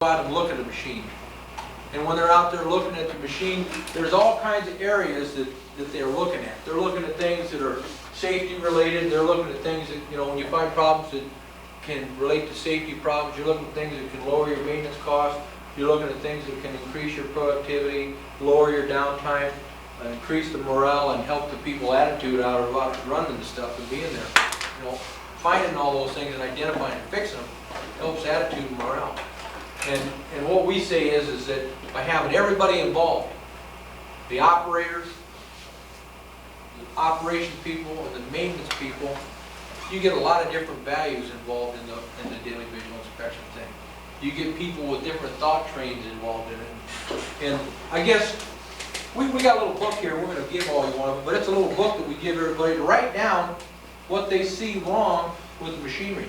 out and look at the machine. And when they're out there looking at the machine, there's all kinds of areas that they're looking at. They're looking at things that are safety related. They're looking at things that, you know, when you find problems that can relate to safety problems, you're looking at things that can lower your maintenance costs. You're looking at things that can increase your productivity, lower your downtime, increase the morale, and help the people attitude out of running the stuff and being there. You know, finding all those things and identifying and fixing them helps attitude and morale. And what we say is that by having everybody involved, the operators, the operations people, and the maintenance people, you get a lot of different values involved in the daily visual inspection thing. You get people with different thought trains involved in it. And I guess we got a little book here. We're going to give all you one of them, but it's a little book that we give everybody to write down what they see wrong with the machinery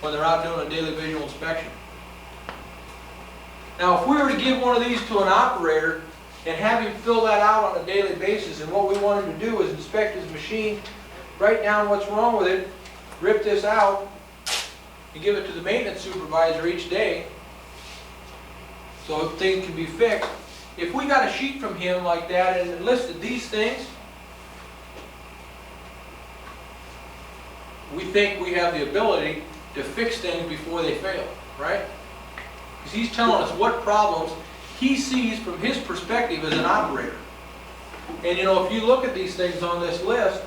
when they're out doing a daily visual inspection. Now, if we were to give one of these to an operator and have him fill that out on a daily basis, and what we want him to do is inspect his machine, write down what's wrong with it, rip this out, and give it to the maintenance supervisor each day so things can be fixed. If we got a sheet from him like that and it listed these things, we think we have the ability to fix things before they fail, right? Because he's telling us what problems he sees from his perspective as an operator. And you know, if you look at these things on this list,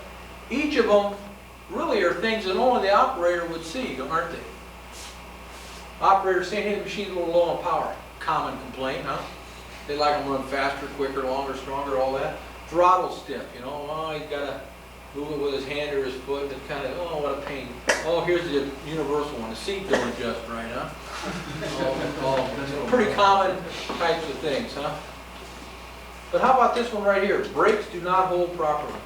each of them really are things that only the operator would see, aren't they? Operator saying, hey, the machine's a little low on power. Common complaint, huh? They like them run faster, quicker, longer, stronger, all that. Throttle stiff, you know, oh, he's got to move it with his hand or his foot, and it's kind of, oh, what a pain. Oh, here's the universal one. The seat don't adjust right, huh? Pretty common types of things, huh? But how about this one right here? Brakes do not hold properly.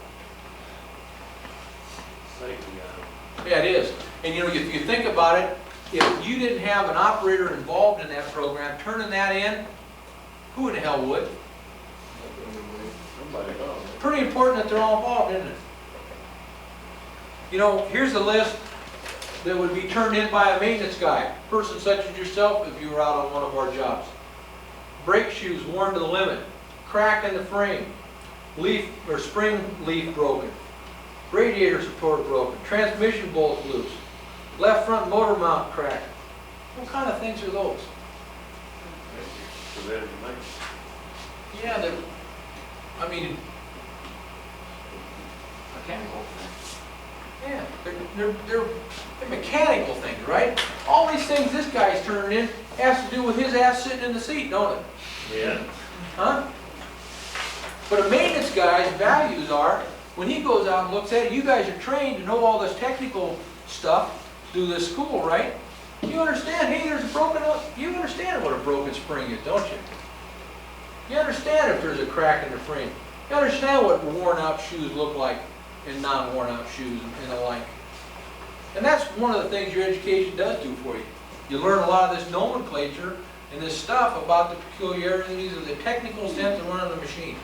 Yeah, it is. And you know, if you think about it, if you didn't have an operator involved in that program, turning that in, who in the hell would? Pretty important that they're all involved, isn't it? You know, here's a list that would be turned in by a maintenance guy, person such as yourself if you were out on one of our jobs. Brake shoes worn to the limit, crack in the frame, leaf or spring leaf broken, radiator support broken, transmission bolt loose, left front motor mount cracked. What kind of things are those? Yeah, they're, I mean, mechanical things. Yeah, they're mechanical things, right? All these things this guy's turning in has to do with his ass sitting in the seat, don't it? Yeah. Huh? But a maintenance guy's values are, when he goes out and looks at it, you guys are trained to know all this technical stuff through this school, right? You understand, hey, there's a broken, you understand what a broken spring is, don't you? You understand if there's a crack in the frame. You understand what worn out shoes look like and non-worn out shoes and the like. And that's one of the things your education does do for you. You learn a lot of this nomenclature and this stuff about the peculiarities of the technical sense of running a machine.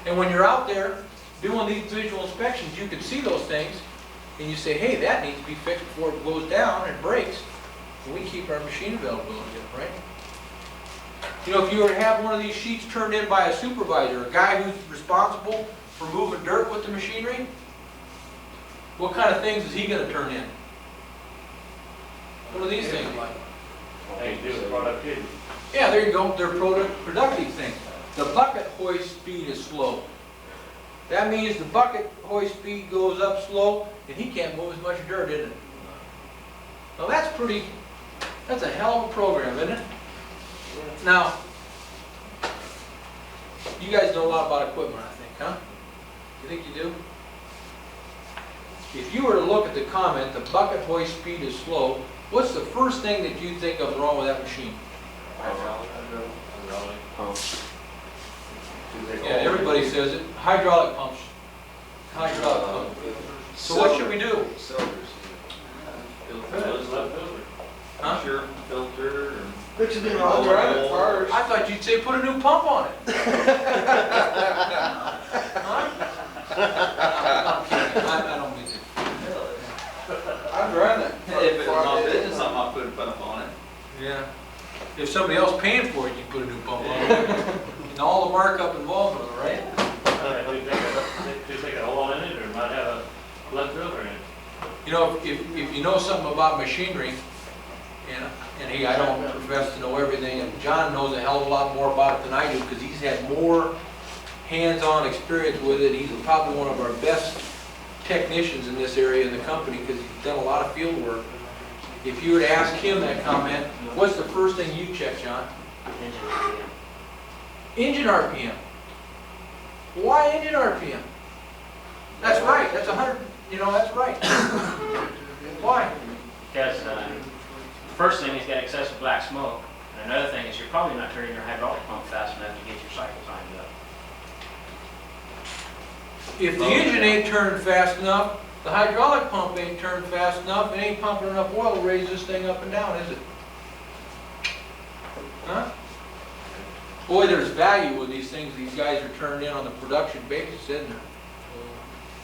And when you're out there doing these visual inspections, you can see those things and you say, hey, that needs to be fixed before it goes down and breaks. And we keep our machine availability up, right? You know, if you were to have one of these sheets turned in by a supervisor, a guy who's responsible for moving dirt with the machinery, what kind of things is he going to turn in? What are these things like? They do productivity. Yeah, there you go. They're productive things. The bucket hoist speed is slow. That means the bucket hoist speed goes up slow, and he can't move as much dirt, isn't it? Now that's a hell of a program, isn't it? Now, you guys know a lot about equipment, I think, huh? You think you do? If you were to look at the comment, the bucket hoist speed is slow, what's the first thing that you think of wrong with that machine? Hydraulic pumps. Yeah, everybody says it. Hydraulic pumps. Hydraulic pumps. So what should we do? Huh? Sure, filter. Fix it in all right first. I thought you'd say put a new pump on it. Huh? I don't mean it. I'd run it. If it was my business, I might put a pump on it. Yeah. If somebody else paying for it, you can put a new pump on it. And all the markup involved with it, right? They take a hole in it, or might have a blood filter in it. You know, if you know something about machinery, and hey, I don't profess to know everything, and John knows a hell of a lot more about it than I do, because he's had more hands-on experience with it. He's probably one of our best technicians in this area in the company, because he's done a lot of field work. If you were to ask him that comment, what's the first thing you check, John? Engine RPM. Why engine RPM? That's right, that's 100, that's right. Why? Because the first thing is got excessive black smoke, and another thing is you're probably not turning your hydraulic pump fast enough to get your cycle timed up. If the engine ain't turning fast enough, the hydraulic pump ain't turning fast enough, it ain't pumping enough oil to raise this thing up and down, is it? Huh? Boy, there's value with these things these guys are turning in on the production basis, isn't there?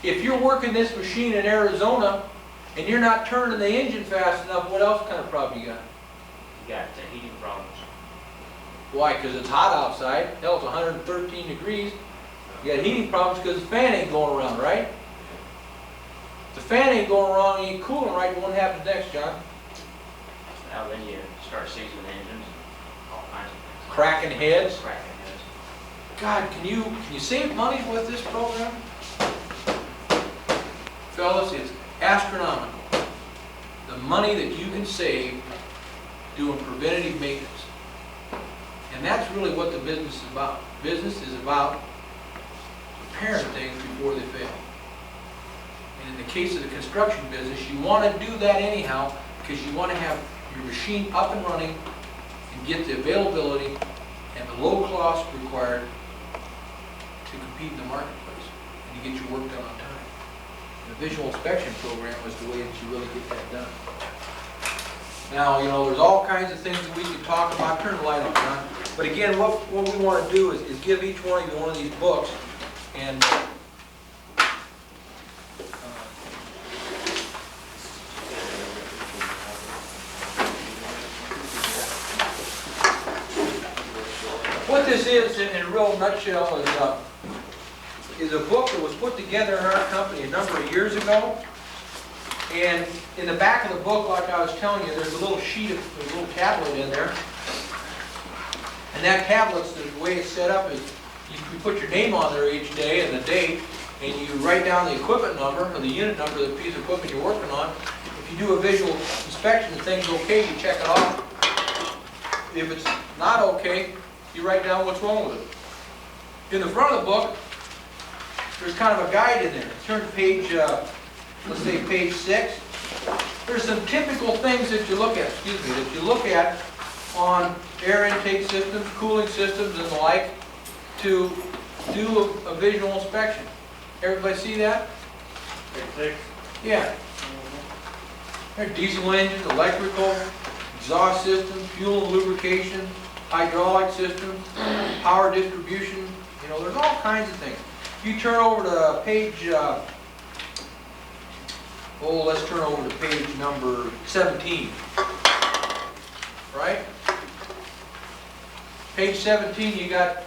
If you're working this machine in Arizona and you're not turning the engine fast enough, what else kind of problem you got? You got heating problems. Why? Because it's hot outside. Hell, it's 113 degrees. You got heating problems because the fan ain't going around, right? If the fan ain't going around and ain't cooling right, what happens next, John? Now then you start seizing engines, all kinds of things. Cracking heads. Cracking heads. God, can you save money with this program? Fellas, it's astronomical. The money that you can save doing preventative maintenance. And that's really what the business is about. Business is about repairing things before they fail. And in the case of the construction business, you want to do that anyhow because you want to have your machine up and running and get the availability and the low cost required to compete in the marketplace and to get your work done on time. And the visual inspection program is the way that you really get that done. Now, there's all kinds of things that we can talk about. Turn the light on, John. But again, what we want to do is give each one of you one of these books. And what this is, in a real nutshell, is a book that was put together in our company a number of years ago. And in the back of the book, like I was telling you, there's a little sheet of a little tablet in there. And that tablet's the way it's set up is you put your name on there each day and the date, and you write down the equipment number or the unit number of the piece of equipment you're working on. If you do a visual inspection and thing's okay, you check it off. If it's not okay, you write down what's wrong with it. In the front of the book, there's kind of a guide in there. Turn to page, let's say page 6. There's some typical things that you look at, on air intake systems, cooling systems, and the like, to do a visual inspection. Everybody see that? Yeah. There's diesel engines, electrical, exhaust systems, fuel and lubrication, hydraulic systems, power distribution. There's all kinds of things. If you turn over to page, let's turn over to page number 17. Right? Page 17, you got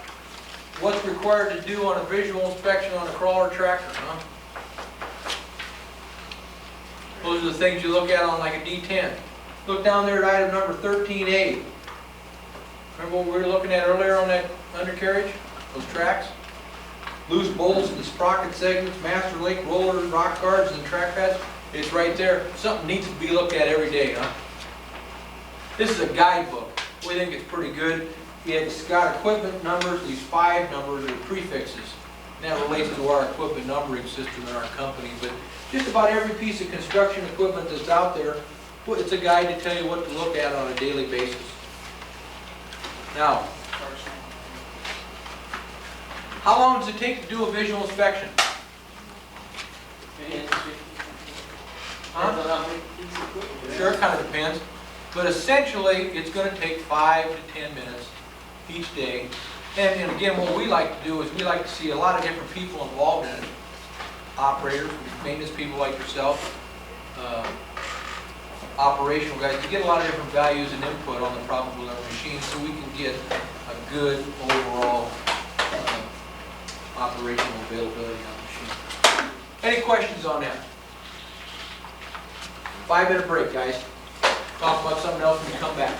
what's required to do on a visual inspection on a crawler tractor, huh? Those are the things you look at on like a D10. Look down there at item number 13A. Remember what we were looking at earlier on that undercarriage? Those tracks? Loose bolts and sprocket segments, master link, rollers, rock guards, and track pads. It's right there. Something needs to be looked at every day, huh? This is a guidebook. We think it's pretty good. It's got equipment numbers. These 5 numbers are prefixes. And that relates to our equipment numbering system in our company. But just about every piece of construction equipment that's out there, it's a guide to tell you what to look at on a daily basis. Now, how long does it take to do a visual inspection? Huh? Sure, it kind of depends. But essentially, it's going to take 5 to 10 minutes each day. And again, what we like to do is we like to see a lot of different people involved in it. Operators, maintenance people like yourself, operational guys to get a lot of different values and input on the problems with our machines so we can get a good overall operational availability on the machine. Any questions on that? 5-minute break, guys. Talk about something else when we come back.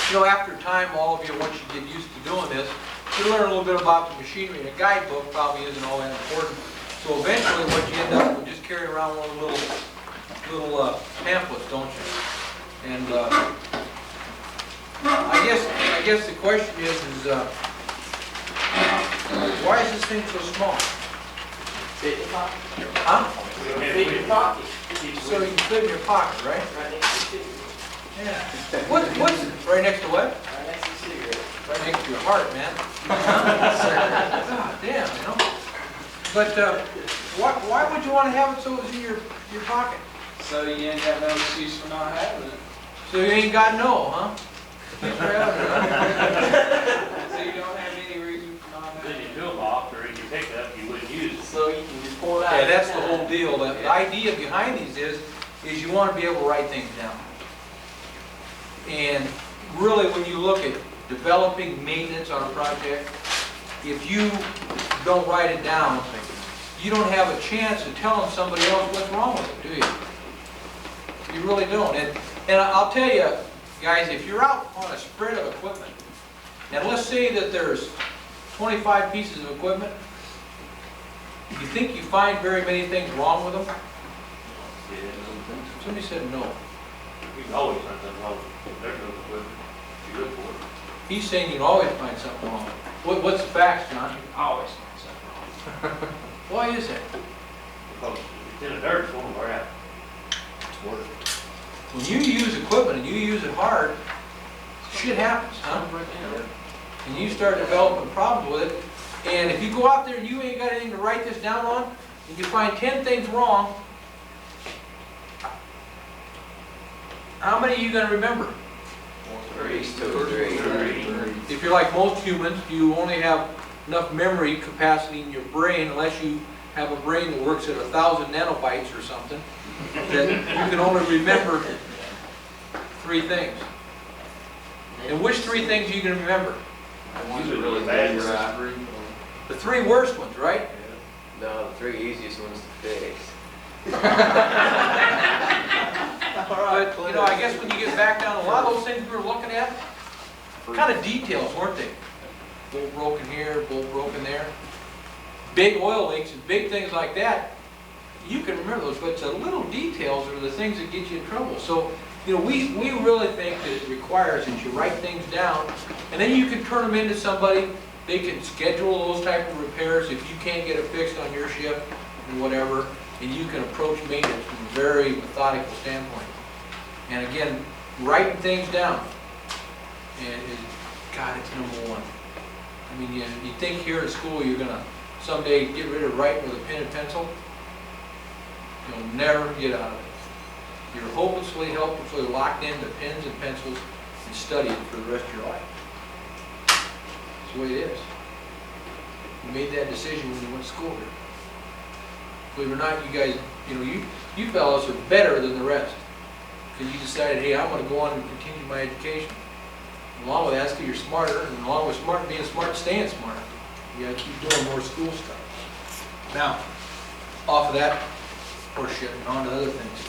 You know, after time, all of you, once you get used to doing this, you learn a little bit about the machinery. And a guidebook probably isn't all that important. So eventually, what you end up with, just carry around one of the little pamphlets, don't you? And I guess the question is why is this thing so small? Fit in your pocket. Huh? Fit in your pocket. So you can fit in your pocket, right? Right next to your cigarette. Yeah. What's it? Right next to what? Right next to your cigarette. Right next to your heart, man. God damn, you know. But why would you want to have it so it's in your pocket? So you ain't got no excuse for not having it. So you ain't got no, huh? Thanks for having it, huh? So you don't have any reason for not having Then it. you toolbox or in your pickup, you wouldn't use it. So you can just pull it out. Yeah, that's the whole deal. The idea behind these is you want to be able to write things down. And really, when you look at developing maintenance on a project, if you don't write it down, you don't have a chance of telling somebody else what's wrong with it, do you? You really don't. And I'll tell you, guys, if you're out on a spread of equipment, and let's say that there's 25 pieces of equipment, you think you find very many things wrong with them? Somebody said no. You can always find something wrong with it. There's no equipment. You look for it. He's saying you can always find something wrong. What's the facts, John? Always find something wrong. Why is that? Because it's in the dirt, it's going to wear out. It's worth it. When you use equipment and you use it hard, shit happens, huh? And you start developing problems with it. And if you go out there and you ain't got anything to write this down on, and you find 10 things wrong, how many are you going to remember? Three. If you're like most humans, you only have enough memory capacity in your brain, unless you have a brain that works at 1,000 nanobytes or something, that you can only remember 3 things. And which 3 things are you going to remember? The ones that really bad right? The 3 worst ones, right? No, the 3 easiest ones to fix. But, you know, I guess when you get back down, a lot of those things we were looking at, kind of details, weren't they? Bolt broken here, bolt broken there. Big oil leaks and big things like that, you can remember those, but the little details are the things that get you in trouble. So, you know, we really think that it requires that you write things down, and then you can turn them into somebody. They can schedule those type of repairs if you can't get it fixed on your shift and whatever, and you can approach maintenance from a very methodical standpoint. And again, writing things down, and God, it's #1. I mean, you think here at school you're gonna someday get rid of writing with a pen and pencil. You'll never get out of it. You're hopelessly locked into pens and pencils and studying for the rest of your life. That's the way it is. You made that decision when you went to school here. Believe it or not, you guys, you know, you fellas are better than the rest. Because you decided, hey, I'm going to go on and continue my education. Along with that, that's because you're smarter, and along with being smart, staying smart. You got to keep doing more school stuff. Now, off of that horse shit and on to other things.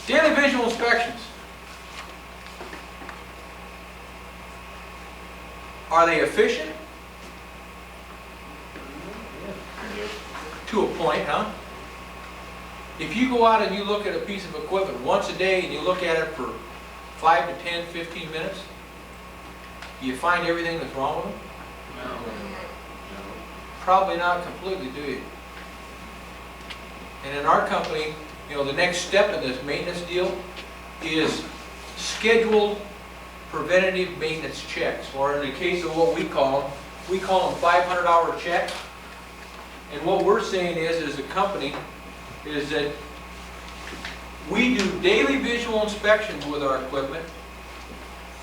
Daily visual inspections. Are they efficient? To a point, huh? If you go out and you look at a piece of equipment once a day and you look at it for 5 to 10, 15 minutes, do you find everything that's wrong with it? No. Probably not completely, do you? And in our company, you know, the next step in this maintenance deal is scheduled preventative maintenance checks, or in the case of what we call them 500-hour checks. And what we're saying is, as a company, is that we do daily visual inspections with our equipment,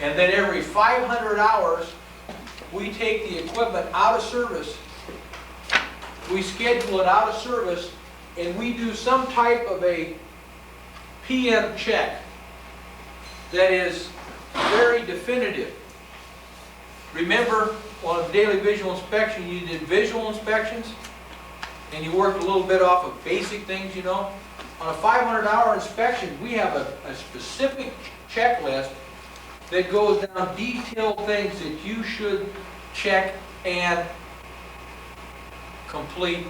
and then every 500 hours, we take the equipment out of service, we schedule it out of service, and we do some type of a PM check that is very definitive. Remember, on a daily visual inspection, you did visual inspections, and you worked a little bit off of basic things, you know. On a 500-hour inspection, we have a specific checklist that goes down detailed things that you should check and complete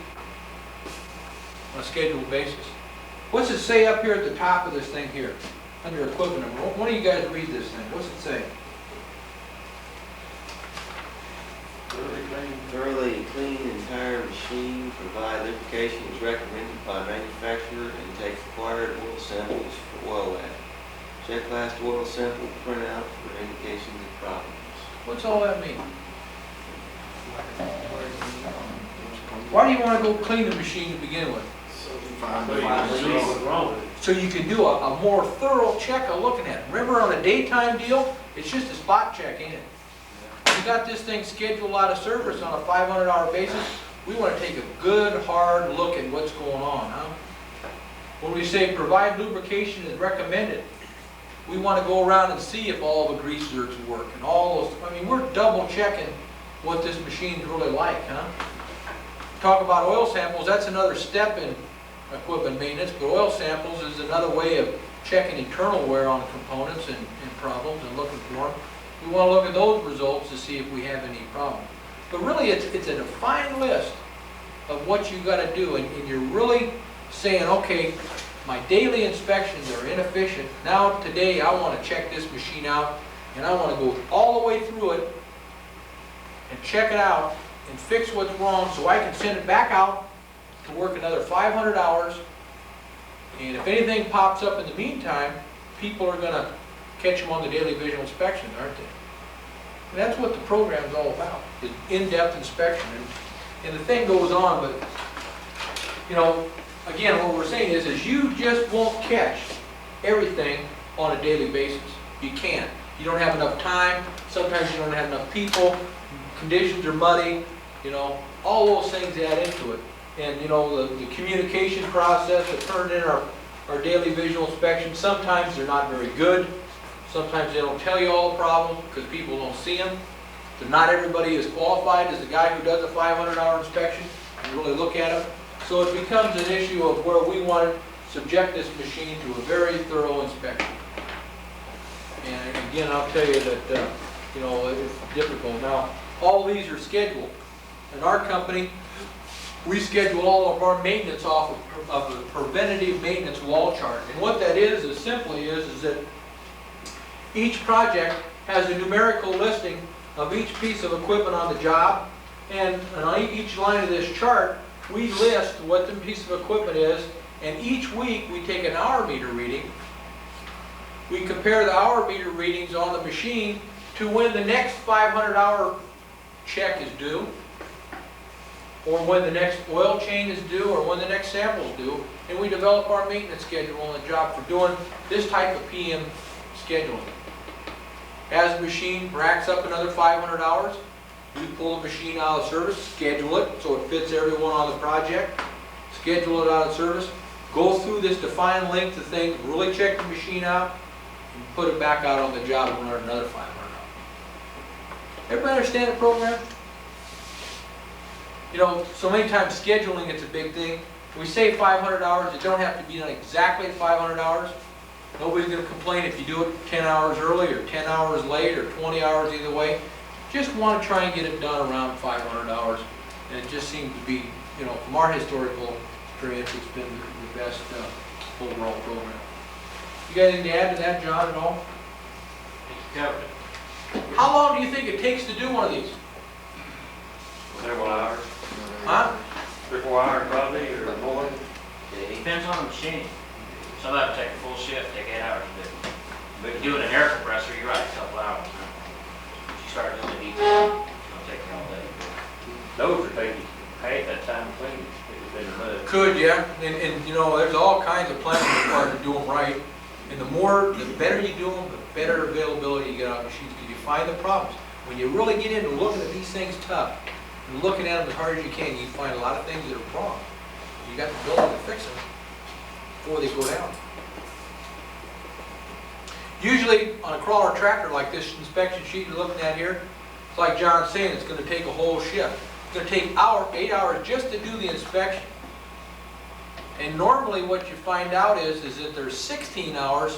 on a scheduled basis. What's it say up here at the top of this thing here, under equipment number? One of you guys read this thing. What's it say? Thoroughly clean entire machine, provide lubrication as recommended by manufacturer, and take required oil samples for oil lab. Check last oil sample printout for indications of problems. What's all that mean? Why do you want to go clean the machine to begin with? So you can see what's wrong with it. So you can do a more thorough check of looking at it. Remember, on a daytime deal, it's just a spot check, ain't it? You got this thing scheduled out of service on a 500-hour basis, we want to take a good, hard look at what's going on, huh? When we say provide lubrication as recommended, we want to go around and see if all the grease zerks work and all those. I mean, we're double checking what this machine's really like, huh? Talk about oil samples, that's another step in equipment maintenance, but oil samples is another way of checking internal wear on components and problems and looking for them. We want to look at those results to see if we have any problems. But really, it's a defined list of what you got to do, and you're really saying, okay, my daily inspections are inefficient. Now, today, I want to check this machine out, and I want to go all the way through it and check it out and fix what's wrong so I can send it back out to work another 500 hours. And if anything pops up in the meantime, people are going to catch them on the daily visual inspection, aren't they? And that's what the program's all about, is in-depth inspection. And the thing goes on, but, you know, again, what we're saying is you just won't catch everything on a daily basis. You can't. You don't have enough time. Sometimes you don't have enough people. Conditions are muddy. You know, all those things add into it. And, you know, the communication process that turned in our daily visual inspection, sometimes they're not very good. Sometimes they don't tell you all the problems because people don't see them. So not everybody is qualified as the guy who does a 500-hour inspection and really look at them. So it becomes an issue of where we want to subject this machine to a very thorough inspection. And again, I'll tell you that, you know, it's difficult. Now, all these are scheduled. In our company, we schedule all of our maintenance off of a preventative maintenance wall chart. And what that is simply is that each project has a numerical listing of each piece of equipment on the job, and on each line of this chart, we list what the piece of equipment is, and each week we take an hour meter reading. We compare the hour meter readings on the machine to when the next 500-hour check is due, or when the next oil change is due, or when the next sample is due, and we develop our maintenance schedule on the job for doing this type of PM scheduling. As the machine racks up another 500 hours, we pull the machine out of service, schedule it so it fits everyone on the project, schedule it out of service, go through this defined length of things, really check the machine out, and put it back out on the job and run another 500 hours. Everybody understand the program? You know, so many times scheduling is a big thing. We say 500 hours, it don't have to be done exactly at 500 hours. Nobody's going to complain if you do it 10 hours early or 10 hours late or 20 hours either way. Just want to try and get it done around 500 hours. And it just seems to be, you know, from our historical experience, it's been the best overall program. You got anything to add to that, John, at all? You covered it. How long do you think it takes to do one of these? Several hours. Huh? 3 or 4 hours probably, or more. It depends on the machine. Some of them take a full shift, take 8 hours to do. But if you do it in an air compressor, you're right, a couple hours. If you start doing the detail, it's going to take you all day. Those are taking half that time to clean if it's in the mud. Could, yeah. And you know, there's all kinds of planning required to do them right. And the better you do them, the better availability you get on machines, because you find the problems. When you really get into looking at these things tough, and looking at them as hard as you can, you find a lot of things that are wrong. you got the ability to fix them before they go down. Usually on a crawler tractor like this inspection sheet you're looking at here, it's like John's saying, it's going to take a whole shift. It's going to take 8 hours just to do the inspection. And normally what you find out is that there's 16 hours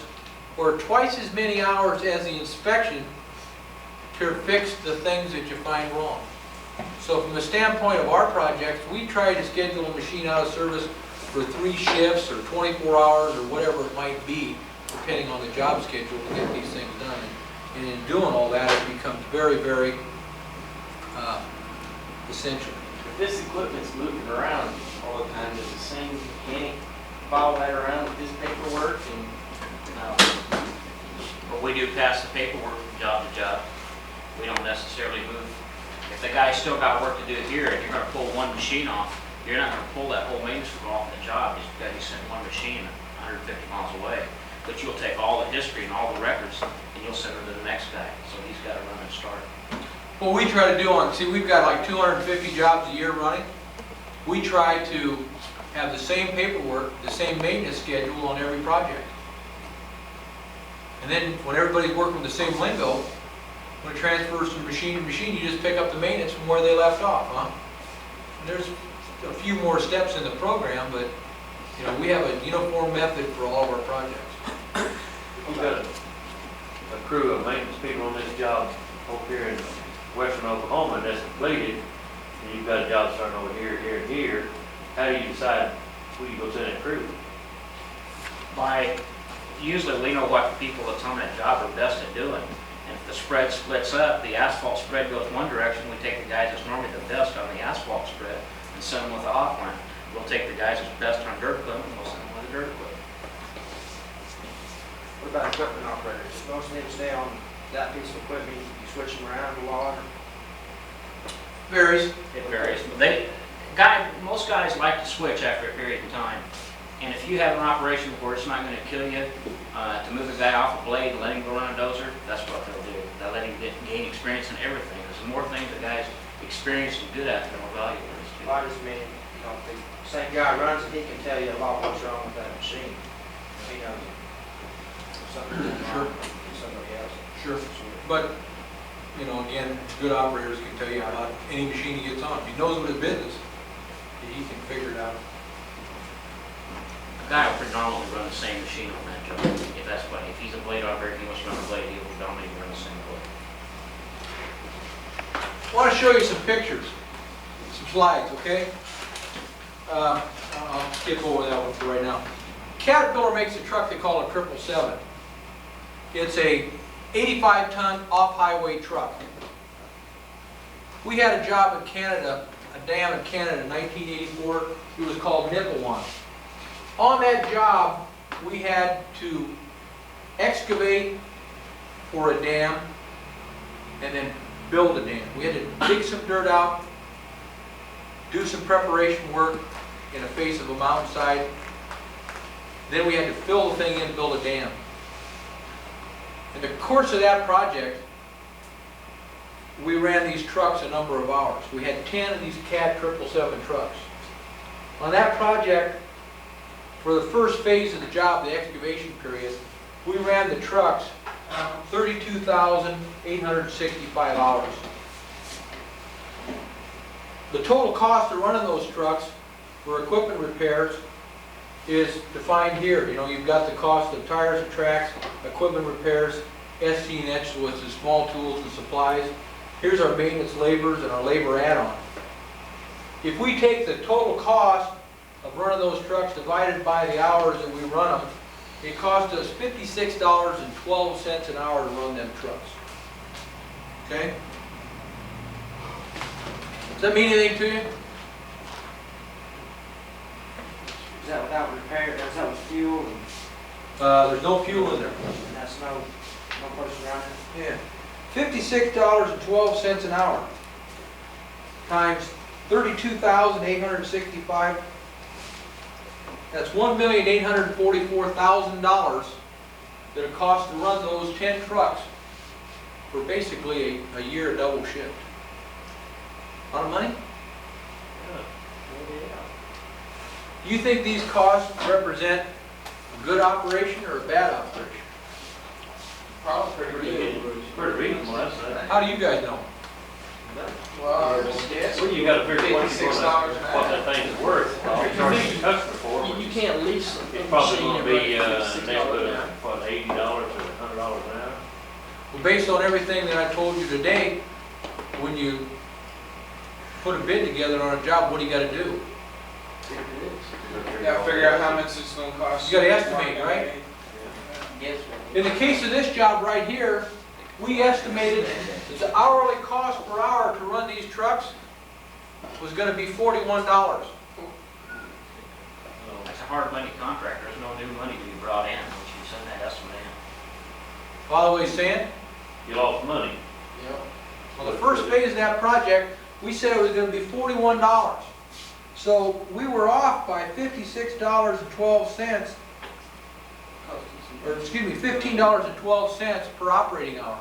or twice as many hours as the inspection to fix the things that you find wrong. So from the standpoint of our projects, we try to schedule a machine out of service for 3 shifts or 24 hours or whatever it might be, depending on the job schedule to get these things done. And in doing all that, it becomes very, very essential. If this equipment's moving around all the time, does the same mechanic follow that around with this paperwork and? But we do pass the paperwork from job to job. We don't necessarily move. If the guy's still got work to do here, and you're gonna pull one machine off, you're not gonna pull that whole maintenance crew off the job just because you sent one machine 150 miles away. But you'll take all the history and all the records, and you'll send them to the next guy. So he's gotta run and start. What we try to do see, we've got like 250 jobs a year running. We try to have the same paperwork, the same maintenance schedule on every project. And then when everybody's working with the same lingo, when it transfers from machine to machine, you just pick up the maintenance from where they left off, huh? And there's a few more steps in the program, but you know, we have a uniform method for all of our projects. We've got a crew of maintenance people on this job over here in western Oklahoma that's completed, and you've got a job starting over here, here, and here. How do you decide who you go send that crew? Usually we know what people that's on that job are best at doing. And if the spread splits up, the asphalt spread goes one direction, we take the guys that's normally the best on the asphalt spread and send them with the hot line. We'll take the guys that's best on dirt equipment and we'll send them with the dirt equipment. What about equipment operators? Most of them stay on that piece of equipment, you switch them around a lot? Varies. It varies. Most guys like to switch after a period of time. And if you have an operation where it's not going to kill you, to move a guy off a blade and let him go around a dozer, that's what they'll do. They'll let him gain experience in everything. There's more things the guy's experienced and good at, the more valuable it is to I just mean, you know, if the same guy runs it, he can tell you a lot what's wrong with that machine. He knows it. Something's wrong with somebody else. Sure. But, you know, again, good operators can tell you about any machine he gets on. If he knows what his business, he can figure it out. A guy will predominantly run the same machine on that job. If he's a blade operator, he wants to run a blade, he will predominantly run the same blade. I want to show you some pictures, some slides, okay? I'll skip over that one for right now. Caterpillar makes a truck they call a 777. It's a 85-ton off-highway truck. We had a job in Canada, a dam in Canada in 1984. It was called Nipawin. On that job, we had to excavate for a dam and then build a dam. We had to dig some dirt out, do some preparation work in the face of a mountainside. Then we had to fill the thing in and build a dam. In the course of that project, we ran these trucks a number of hours. We had 10 of these CAT 777 trucks. On that project, for the first phase of the job, the excavation period, we ran the trucks 32,865 hours. The total cost of running those trucks for equipment repairs is defined here. You know, you've got the cost of tires and tracks, equipment repairs, SC&H, so it's the small tools and supplies. Here's our maintenance labors and our labor add-on. If we take the total cost of running those trucks divided by the hours that we run them, it cost us $56.12 an hour to run them trucks. Okay? Does that mean anything to you? Is that without repair, is that with fuel, and There's no fuel in there. that's no person running? Yeah. $56.12 an hour times 32,865. That's $1,844,000 that it costs to run those 10 trucks for basically a year double shift. A lot of money? You think these costs represent a good operation or a bad operation? Probably pretty good. It's pretty reasonable, that's it. How do you guys know? Well, I would guess. Well, you gotta figure what $56 you're an gonna, what hour. that thing is worth, what you're charging the customer for. You can't lease a It's probably machine gonna and be, run it next for $56 to, an hour. what, $80 to $100 an hour? Well, based on everything that I told you today, when you put a bid together on a job, what do you gotta do? You gotta figure out how much it's gonna cost. You gotta estimate, right? Yes. In the case of this job right here, we estimated that the hourly cost per hour to run these trucks was gonna be $41. That's a hard money contract, there's no new money to be brought in, once you send that estimate in. Follow what he's saying? You lost money. Well, the first phase of that project, we said it was gonna be $41. So we were off by $56.12, or excuse me, $15.12 per operating hour,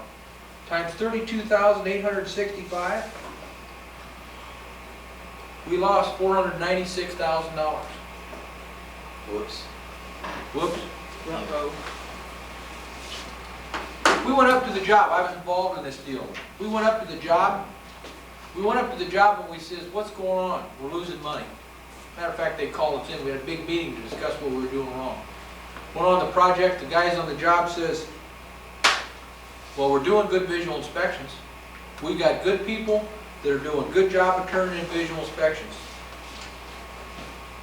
times 32,865. We lost $496,000. Whoops. Whoops. Front row. We went up to the job, I was involved in this deal. We went up to the job, and we says, what's going on? We're losing money. Matter of fact, they called us in, we had a big meeting to discuss what we were doing wrong. Went on the project, the guys on the job says, well, we're doing good visual inspections. We got good people that are doing a good job of turning in visual inspections.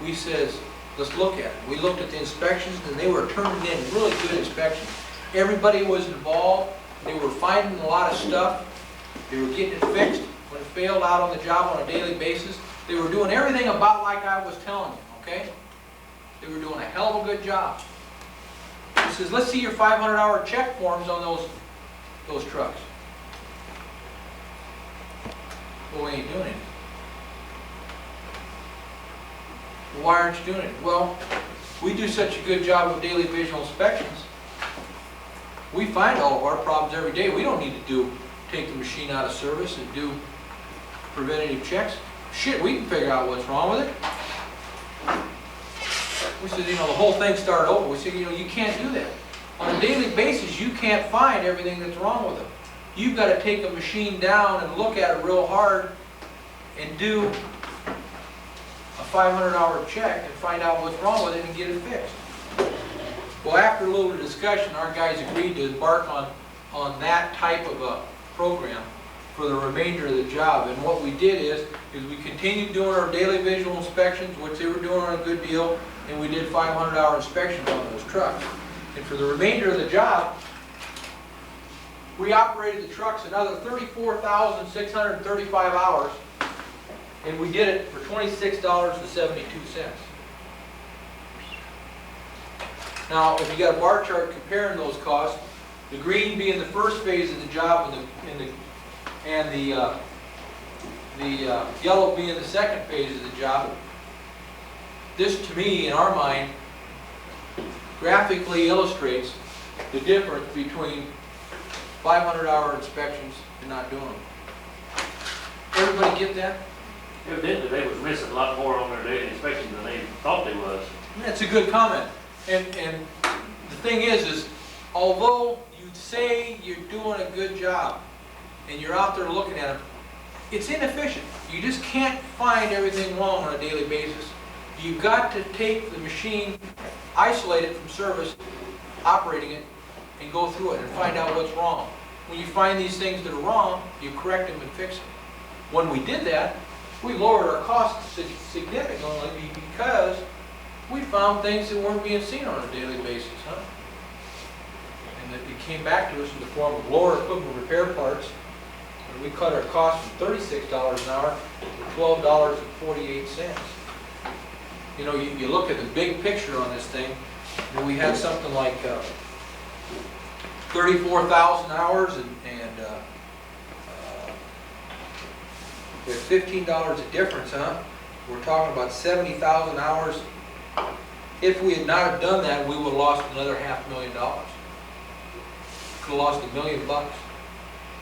We says, let's look at it. We looked at the inspections and they were turning in really good inspections. Everybody was involved, they were finding a lot of stuff, they were getting it fixed when it failed out on the job on a daily basis. They were doing everything about like I was telling you, okay? They were doing a hell of a good job. He says, let's see your 500-hour check forms on those trucks. Well, we ain't doing it. Well, why aren't you doing it? Well, we do such a good job of daily visual inspections. We find all of our problems every day. We don't need to take the machine out of service and do preventative checks. Shit, we can figure out what's wrong with it. We said, the whole thing started over. We said, you can't do that. On a daily basis, you can't find everything that's wrong with it. You've got to take a machine down and look at it real hard and do a 500-hour check and find out what's wrong with it and get it fixed. Well, after a little discussion, our guys agreed to embark on that type of a program for the remainder of the job. And what we did is we continued doing our daily visual inspections, which they were doing on a good deal, and we did 500-hour inspections on those trucks. And for the remainder of the job, we operated the trucks another 34,635 hours, and we did it for $26.72. Now, if you got a bar chart comparing those costs, the green being the first phase of the job and the yellow being the second phase of the job, this to me, in our mind, graphically illustrates the difference between 500-hour inspections and not doing them. Everybody get that? Evidently, they was missing a lot more on their daily inspection than they thought they was. That's a good comment. And the thing is although you say you're doing a good job and you're out there looking at them, it's inefficient. You just can't find everything wrong on a daily basis. You've got to take the machine, isolate it from service, operating it, and go through it and find out what's wrong. When you find these things that are wrong, you correct them and fix them. When we did that, we lowered our costs significantly because we found things that weren't being seen on a daily basis, huh? And it came back to us in the form of lower equipment repair parts, and we cut our costs from $36 an hour to $12.48. You look at the big picture on this thing, and we had something like 34,000 hours and we have $15 a difference, huh? We're talking about 70,000 hours. If we had not have done that, we would have lost another $500,000. Could have lost $1 million.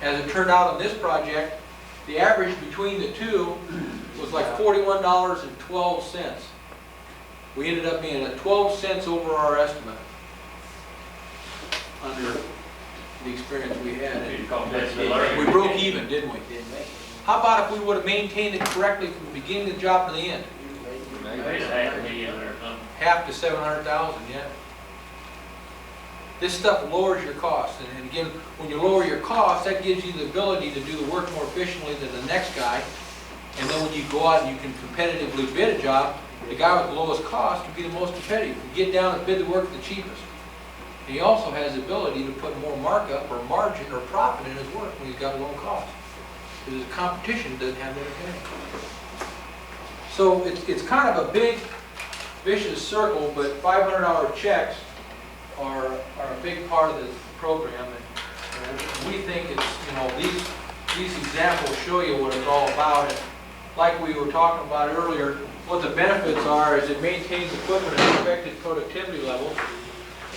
As it turned out on this project, the average between the two was like $41.12. We ended up being at 12 cents over our estimate under the experience we had. You call that the learning. We broke even, didn't we? Didn't make it. How about if we would have maintained it correctly from the beginning of the job to the end? Maybe $500,000 or something. Half to 700,000, yeah. This stuff lowers your costs, and again, when you lower your costs, that gives you the ability to do the work more efficiently than the next guy. And then when you go out and you can competitively bid a job, the guy with the lowest cost will be the most competitive. You get down and bid the work the cheapest. And he also has the ability to put more markup or margin or profit in his work when he's got a low cost. Because the competition doesn't have that advantage. So it's kind of a big vicious circle, but $500 checks are a big part of this program. And we think it's, these examples show you what it's all about. And like we were talking about earlier, what the benefits are is it maintains equipment at expected productivity levels.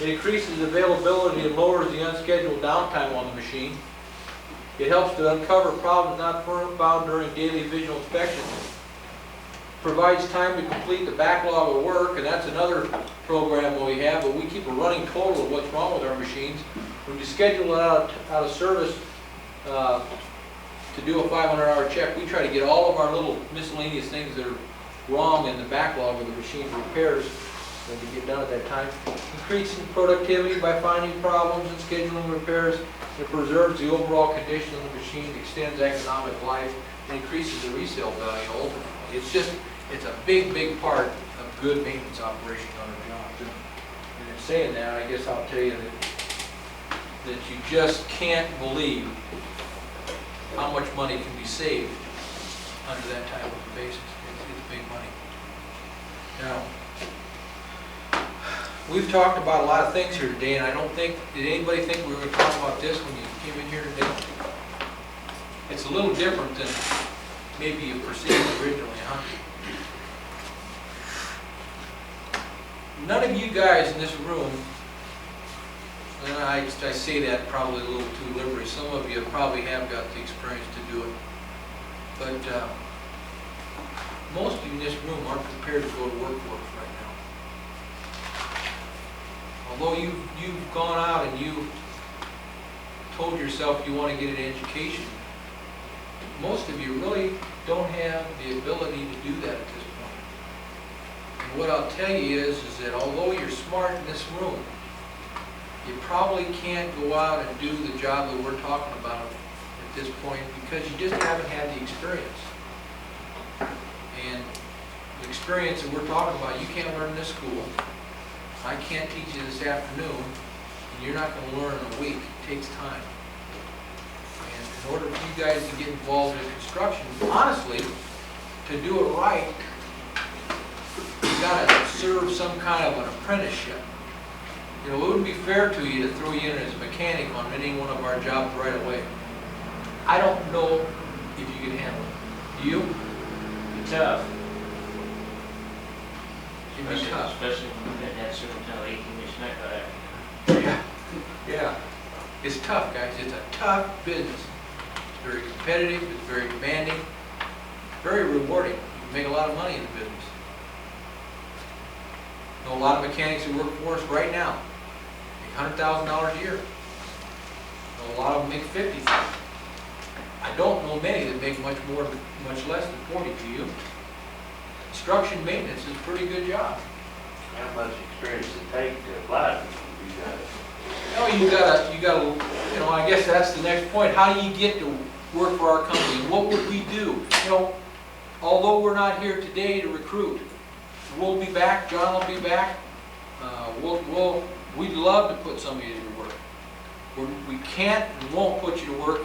It increases availability and lowers the unscheduled downtime on the machine. It helps to uncover problems not found during daily visual inspections. Provides time to complete the backlog of work, and that's another program that we have, but we keep a running total of what's wrong with our machines. When you schedule it out of service to do a $500 check, we try to get all of our little miscellaneous things that are wrong in the backlog of the machine repairs when we get done at that time. Increasing productivity by finding problems and scheduling repairs. It preserves the overall condition of the machine, extends economic life, and increases the resale value ultimately. It's a big part of good maintenance operation on our jobs. And in saying that, I guess I'll tell you that you just can't believe how much money can be saved under that type of a basis. It's big money. Now, we've talked about a lot of things here today, and I don't think, did anybody think we were going to talk about this when you came in here today? It's a little different than maybe you perceived originally, huh? None of you guys in this room, and I say that probably a little too liberally, some of you probably have got the experience to do it, but most of you in this room aren't prepared to go to work for us right now. Although you've gone out and you've told yourself you want to get an education, most of you really don't have the ability to do that at this point. And what I'll tell you is that although you're smart in this room, you probably can't go out and do the job that we're talking about at this point because you just haven't had the experience. And the experience that we're talking about, you can't learn in this school. I can't teach you this afternoon, and you're not going to learn in a week. It takes time. And in order for you guys to get involved in construction, honestly, to do it right, you got to serve some kind of an apprenticeship. It wouldn't be fair to you to throw you in as a mechanic on any one of our jobs right away. I don't know if you can handle it. Do you? Be tough. It'd be tough. Especially when we had that superintendent 18-inch neck cut out. Yeah. It's tough, guys. It's a tough business. It's very competitive. It's very demanding. Very rewarding. You can make a lot of money in the business. I know a lot of mechanics who work for us right now make $100,000 a year. I know a lot of them make $50,000. I don't know many that make much less than 40. Do you? Construction maintenance is a pretty good job. How much experience does it take to apply to you guys? You gotta, I guess that's the next point. How do you get to work for our company? What would we do? Although we're not here today to recruit, we'll be back, John will be back. We'd love to put somebody to work. We can't and won't put you to work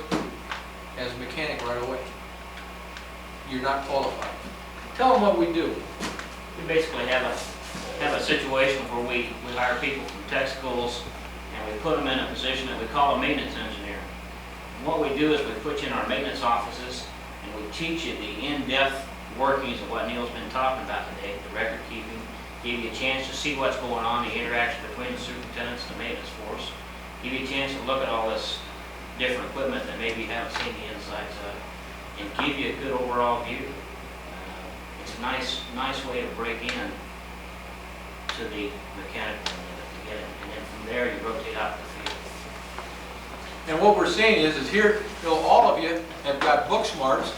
as a mechanic right away. You're not qualified. Tell them what we do. We basically have a situation where we hire people from tech schools and we put them in a position that we call a maintenance engineer. And what we do is we put you in our maintenance offices and we teach you the in-depth workings of what Neil's been talking about today, the record keeping, give you a chance to see what's going on, the interaction between the superintendents and the maintenance force, give you a chance to look at all this different equipment that maybe you haven't seen the insides of, and give you a good overall view. It's a nice way to break in to the mechanical unit to get it, and then from there you rotate out the field. And what we're seeing is here, all of you have got book smarts,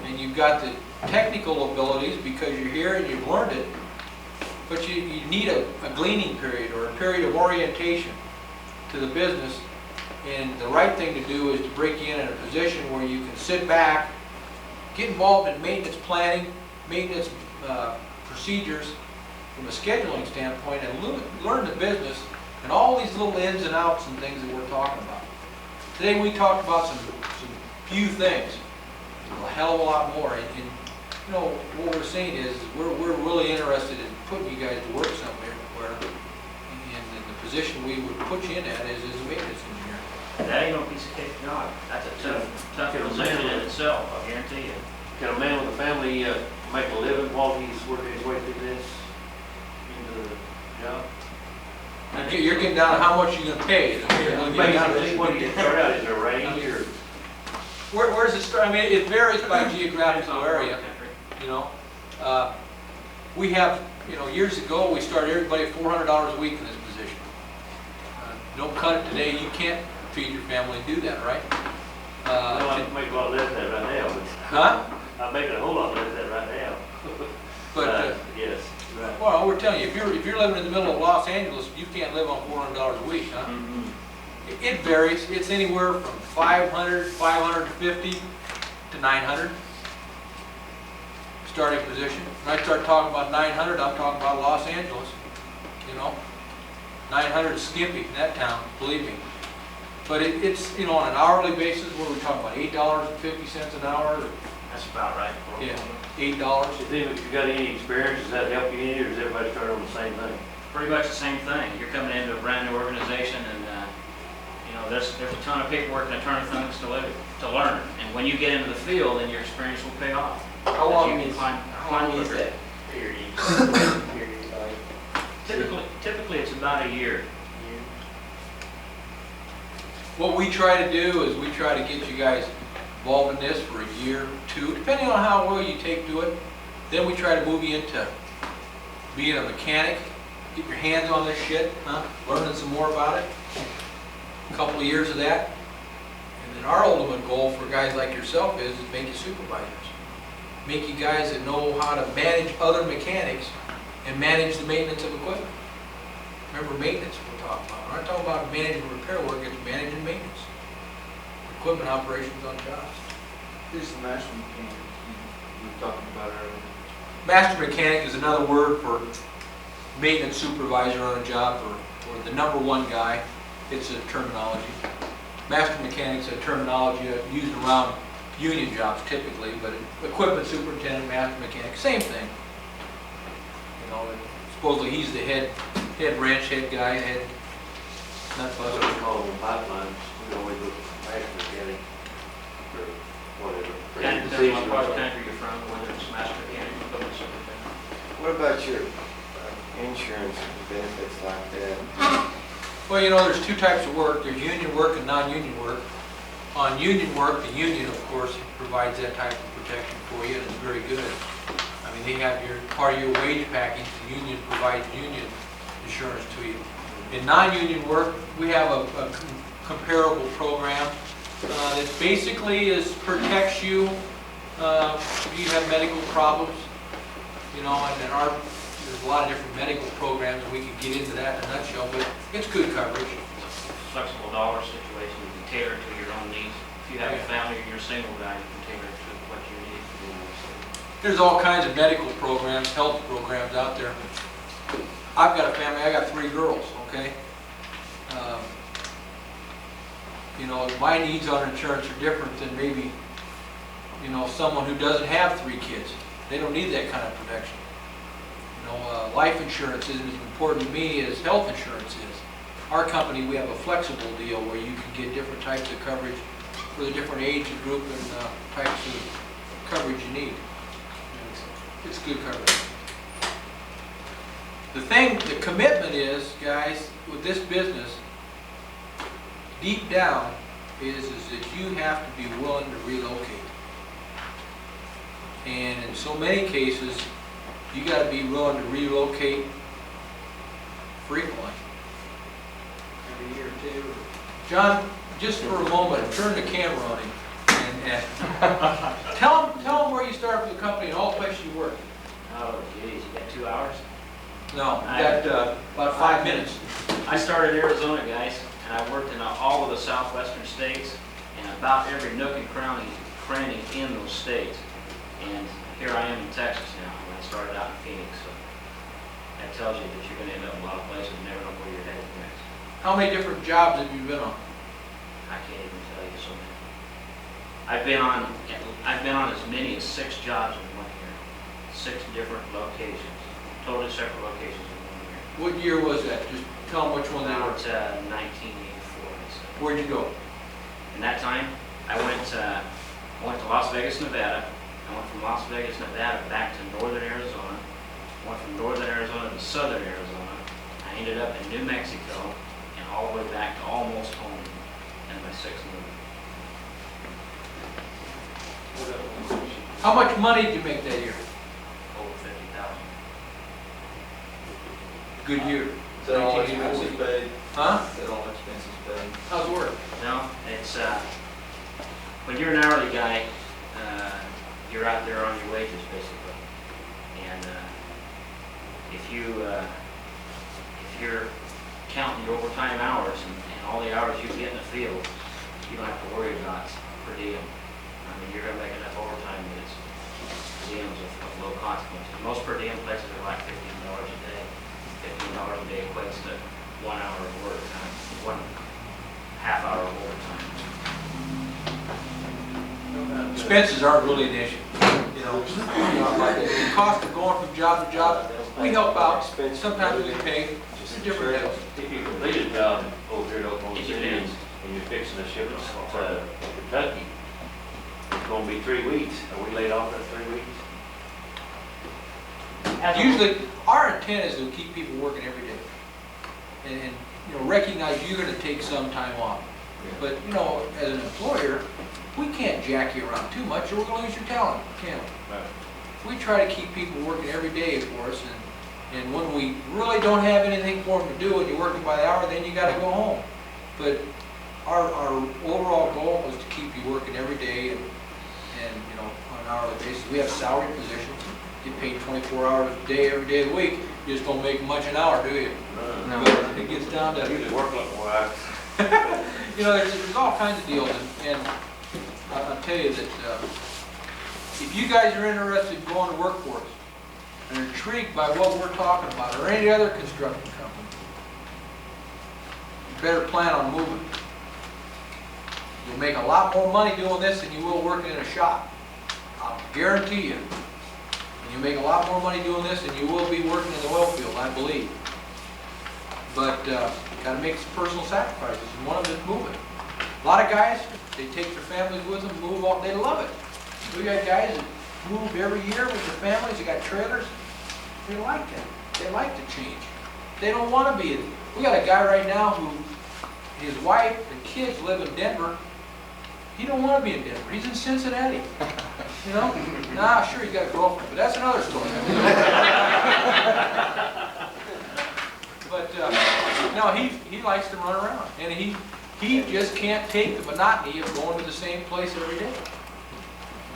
and you've got the technical abilities because you're here and you've learned it, but you need a gleaning period or a period of orientation to the business. And the right thing to do is to break you in a position where you can sit back, get involved in maintenance planning, maintenance procedures from a scheduling standpoint, and learn the business and all these little ins and outs and things that we're talking about. Today we talked about some few things, a hell of a lot more. And what we're saying is we're really interested in putting you guys to work somewhere, and the position we would put you in at is a maintenance engineer. That ain't no piece of cake job. That's a tough position in itself, I guarantee you. Can a man with a family make a living while he's working his way through this into the job? You're getting down to how much you're going to pay. Basically, what do you start out, is there a range or? Where's it start? I mean, it varies by geographical area. We have, years ago, we started everybody at $400 a week in this position. Don't cut it today, you can't feed your family and do that, right? Well, I make a lot less than that right now, but. Huh? I'm making a whole lot less than that right now. But, yes, right. well, we're telling you, if you're living in the middle of Los Angeles, you can't live on $400 a week, huh? It varies. It's anywhere from 500, 550 to 900 starting position. When I start talking about 900, I'm talking about Los Angeles. 900 is skimpy in that town, believe me. But it's on an hourly basis, what are we talking about? $8.50 an hour? That's about right. Yeah, $8. If you got any experience, does that help you any, or does everybody start on the same thing? Pretty much the same thing. You're coming into a brand new organization, and there's a ton of paperwork and a ton of things to learn. And when you get into the field, then your experience will pay off. How long You is can climb that quicker. period? Typically it's about a year. What we try to do is we try to get you guys involved in this for a year or two, depending on how well you take to it. Then we try to move you into being a mechanic, get your hands on this shit, learning some more about it. A couple of years of that. And then our ultimate goal for guys like yourself is to make you supervisors. Make you guys that know how to manage other mechanics and manage the maintenance of equipment. Remember, maintenance we're talking about. We're not talking about managing repair work, it's managing maintenance. Equipment operations on jobs. Who's the master mechanic you were talking about earlier? Master mechanic is another word for maintenance supervisor on a job, or the number one guy. It's a terminology. Master mechanic's a terminology used around union jobs typically, but equipment superintendent, master mechanic, same thing. Supposedly he's the head wrench, head guy, head nut That's what buster. we call them pipelines, we always look at master mechanic, or whatever. Kind of depends on what part of the country you're from, whether it's master mechanic or equipment superintendent. What about your insurance and benefits like that? Well, there's two types of work. There's union work and non-union work. On union work, the union, of course, provides that type of protection for you, and it's very good. I mean, they have part of your wage package, the union provides union insurance to you. In non-union work, we have a comparable program that basically protects you if you have medical problems, and there's a lot of different medical programs, and we can get into that in a nutshell, but it's good coverage. Flexible dollar situation, you can tailor it to your own needs. If you have a family or you're a single guy, you can tailor it to what you need. There's all kinds of medical programs, health programs out there. I've got a family, I got 3 girls, okay? My needs on insurance are different than maybe, someone who doesn't have 3 kids. They don't need that kind of protection. Life insurance isn't as important to me as health insurance is. Our company, we have a flexible deal where you can get different types of coverage for the different age group and types of coverage you need. It's good coverage. The commitment is, guys, with this business, deep down, is that you have to be willing to relocate. And in so many cases, you got to be willing to relocate frequently. Every year or two. John, just for a moment, turn the camera on him and tell him where you started with the company and all the places you worked. Oh, geez, you got 2 hours? No, you got about 5 minutes. I started in Arizona, guys, and I worked in all of the southwestern states and about every nook and cranny in those states. And here I am in Texas now, and I started out in Phoenix, so that tells you that you're going to end up in a lot of places and never know where you're headed next. How many different jobs have you been on? I can't even tell you so many. I've been on as many as 6 jobs in 1 year, 6 different locations, totally separate locations in 1 year. What year was that? Just tell them which one they About were. 1984, I'd say. Where'd you go? In that time, I went to Las Vegas, Nevada. I went from Las Vegas, Nevada back to northern Arizona. Went from northern Arizona to southern Arizona. I ended up in New Mexico and all the way back to almost home in my 6th movie. How much money did you make that year? Over 50,000. Good year. Is that all expenses paid? Huh? Is that all expenses paid? How's it work? No, it's when you're an hourly guy, you're out there on your wages basically, and if you're counting your overtime hours and all the hours you get in the field, you don't have to worry about per diem. I mean, you're going to make enough overtime that it's per diems of low consequence. Most per diem places are like $15 a day. $15 a day equates to 1 hour of work time, 1.5 hour of overtime. Expenses aren't really an issue. You know, the cost of going from job to job, we help out. Sometimes we pay. It's different deals. If you complete a job over here at Oklahoma City and you're fixing the shipments to Kentucky, it's gonna be 3 weeks. Are we laid off that 3 weeks? Usually, our intent is to keep people working every day. And you know, recognize you're gonna take some time off. But, you know, as an employer, we can't jack you around too much or we're gonna lose your talent, can't we? Right. We try to keep people working every day for us, and when we really don't have anything for them to do and you're working by the hour, then you gotta go home. But our overall goal was to keep you working every day and you know, on an hourly basis. We have salary positions. You get paid 24 hours a day, every day of the week. You just don't make much an hour, do you? No. But it gets down I to, usually work a lot more hours. you know, there's all kinds of deals, and I'll tell you that if you guys are interested in going to work for us and are intrigued by what we're talking about or any other construction company, you better plan on moving. You'll make a lot more money doing this than you will working in a shop. I'll guarantee you. And you make a lot more money doing this than you will be working in the oil field, I believe. But got to make some personal sacrifices, and one of them is moving. A lot of guys, they take their families with them, move on, they love it. We got guys that move every year with their families, they got trailers. They like that. They like to change. They don't want to be. We got a guy right now who, his wife and kids live in Denver. He don't want to be in Denver. He's in Cincinnati. You know? Nah, sure, he's got a girlfriend, but that's another story. But no, he likes to run around, and he just can't take the monotony of going to the same place every day.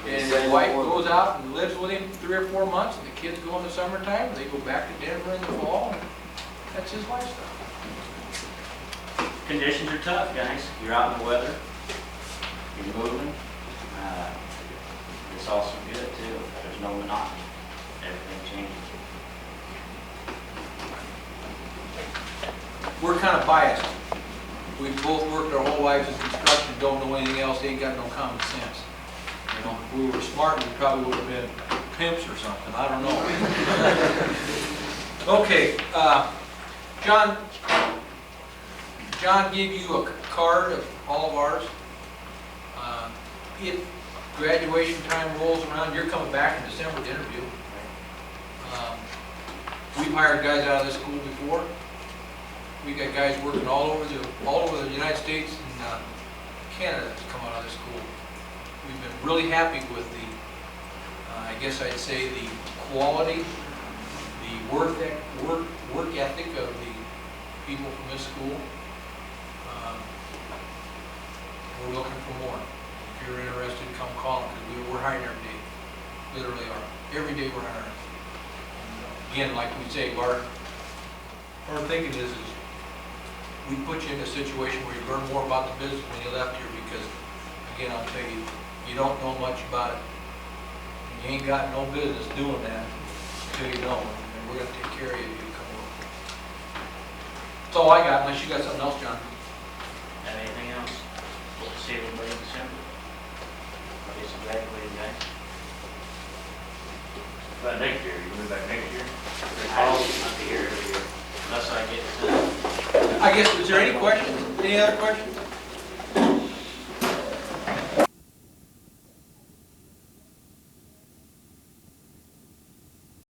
And his wife goes out and lives with him 3 or 4 months, and the kids go in the summertime, and they go back to Denver in the fall, and that's his lifestyle. Conditions are tough, guys. You're out in the weather. You're moving. It's also good too. There's no monotony. Everything changes. We're kind of biased. We've both worked our whole lives in construction, don't know anything else, ain't got no common sense. You know, if we were smart, we probably would have been pimps or something, I don't know. Okay, John gave you a card of all of ours. If graduation time rolls around, you're coming back in December to interview. We've hired guys out of this school before. We got guys working all over the United States and Canada that's come out of this school. We've been really happy with the, I guess I'd say, the quality, the work ethic of the people from this school. We're looking for more. If you're interested, come call them, because we're hiring every day. Literally are. Every day we're hiring. And, again, like we say, our thinking is we put you in a situation where you learn more about the business when you left here, because, again, I'll tell you, you don't know much about it. And you ain't got no business doing that until you know. And we're gonna take care of you if you come over. That's all I got, unless you got something else, John. Have anything else? We'll see everybody in December. Get some graduating guys. About next year, you move back next year? I'll be here every year, unless I get, I guess, is there any questions? Any other questions?